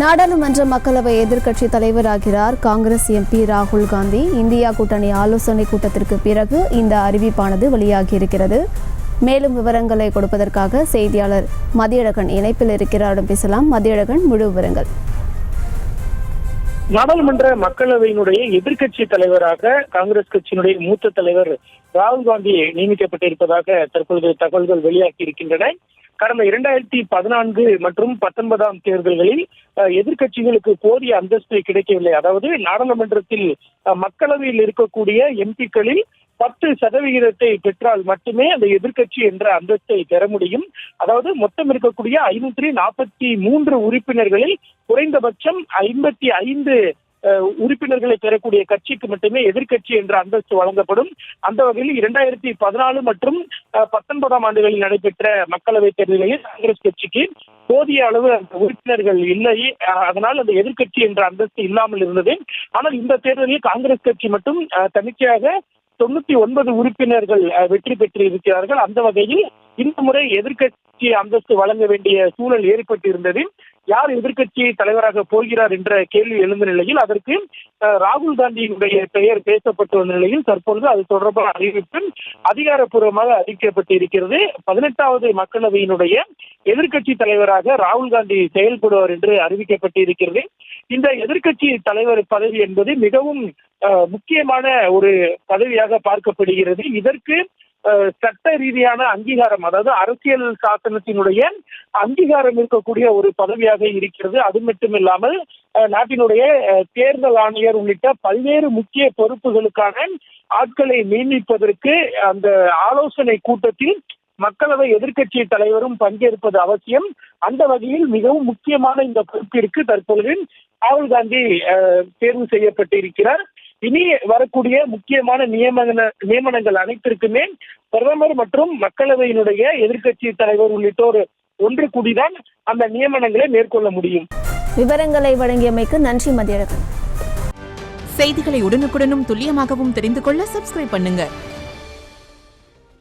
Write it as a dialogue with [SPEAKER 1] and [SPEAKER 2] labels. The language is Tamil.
[SPEAKER 1] நாடாளுமன்ற மக்களவை எதிர்க்கட்சி தலைவராகிறார் காங்கிரஸ் எம்பி ராகுல் காந்தி. இந்தியா கூட்டணி ஆலோசனை கூட்டத்திற்கு பிறகு இந்த அறிவிப்பானது வெளியாகியிருக்கிறது. மேலும் விவரங்களை கொடுப்பதற்காக செய்தியாளர் மதியழகன் இணைப்பில் இருக்கிறாரிடம் பேசலாம். மதியழகன், முழு விவரங்கள்.
[SPEAKER 2] நாடாளுமன்ற மக்களவையினுடைய எதிர்க்கட்சி தலைவராக காங்கிரஸ் கட்சியினுடைய மூத்த தலைவர் ராகுல் காந்தி நியமிக்கப்பட்டிருப்பதாக தற்பொழுது தகவல்கள் வெளியாகி இருக்கின்றன. கடந்த 2014 மற்றும் 19 தேர்தல்களில் எதிர்க்கட்சிகளுக்கு போதிய அந்தஸ்து கிடைக்கவில்லை. அதாவது நாடாளுமன்றத்தில் மக்களவையில் இருக்கக்கூடிய எம்பிக்களில் 10% பெற்றால் மட்டுமே அந்த எதிர்க்கட்சி என்ற அந்தஸ்தை பெற முடியும். அதாவது மொத்தம் இருக்கக்கூடிய 543 உறுப்பினர்களில் குறைந்தபட்சம் 55 உறுப்பினர்களை பெறக்கூடிய கட்சிக்கு மட்டுமே எதிர்க்கட்சி என்ற அந்தஸ்து வழங்கப்படும். அந்த வகையில் 2014 மற்றும் 19 ஆண்டுகளில் நடைபெற்ற மக்களவைத் தேர்தலில் காங்கிரஸ் கட்சிக்கு போதிய அளவு அந்த உறுப்பினர்கள் இல்லை. அதனால் அந்த எதிர்க்கட்சி என்ற அந்தஸ்து இல்லாமல் இருந்தது. ஆனால் இந்த தேர்தலில் காங்கிரஸ் கட்சி மட்டும் தனிச்சையாக 99 உறுப்பினர்கள் வெற்றி பெற்று இருக்கிறார்கள். அந்த வகையில் இந்த முறை எதிர்க்கட்சி அந்தஸ்து வழங்க வேண்டிய சூழல் ஏற்பட்டு இருந்தது. யார் எதிர்க்கட்சி தலைவராக போகிறார் என்ற கேள்வி எழுந்த நிலையில் அதற்கு ராகுல் காந்தியினுடைய பெயர் பேசப்பட்டு வந்த நிலையில் தற்பொழுது அது தொடர்பான அறிவிப்பு அதிகாரப்பூர்வமாக அறிவிக்கப்பட்டு இருக்கிறது. 18வது மக்களவையினுடைய எதிர்க்கட்சி தலைவராக ராகுல் காந்தி செயல்படுவார் என்று அறிவிக்கப்பட்டு இருக்கிறது. இந்த எதிர்க்கட்சி தலைவர் பதவி என்பது மிகவும் முக்கியமான ஒரு பதவியாக பார்க்கப்படுகிறது. இதற்கு சட்ட ரீதியான அங்கீகாரம், அதாவது அரசியல் சாசனத்தினுடைய அங்கீகாரம் இருக்கக்கூடிய ஒரு பதவியாக இருக்கிறது. அது மட்டுமில்லாமல் நாட்டினுடைய தேர்தல் ஆணையர் உள்ளிட்ட பல்வேறு முக்கிய பொறுப்புகளுக்கான ஆட்களை நியமிப்பதற்கு அந்த ஆலோசனை கூட்டத்தில் மக்களவை எதிர்க்கட்சி தலைவரும் பங்கேற்பது அவசியம். அந்த வகையில் மிகவும் முக்கியமான இந்த பொறுப்பிற்கு தற்பொழுது ராகுல் காந்தி தேர்வு செய்யப்பட்டிருக்கிறார். இனி வரக்கூடிய முக்கியமான நியமனங்கள் அனைத்திற்குமே பிரதமர் மற்றும் மக்களவையினுடைய எதிர்க்கட்சி தலைவர் உள்ளிட்டோர் ஒன்று கூடிதான் அந்த நியமனங்களை மேற்கொள்ள முடியும்.
[SPEAKER 1] விவரங்களை வழங்கியமைக்கு நன்றி மதியழகன்.
[SPEAKER 3] செய்திகளை உடனுக்குடனும் துல்லியமாகவும் தெரிந்து கொள்ள சப்ஸ்கிரைப் பண்ணுங்க.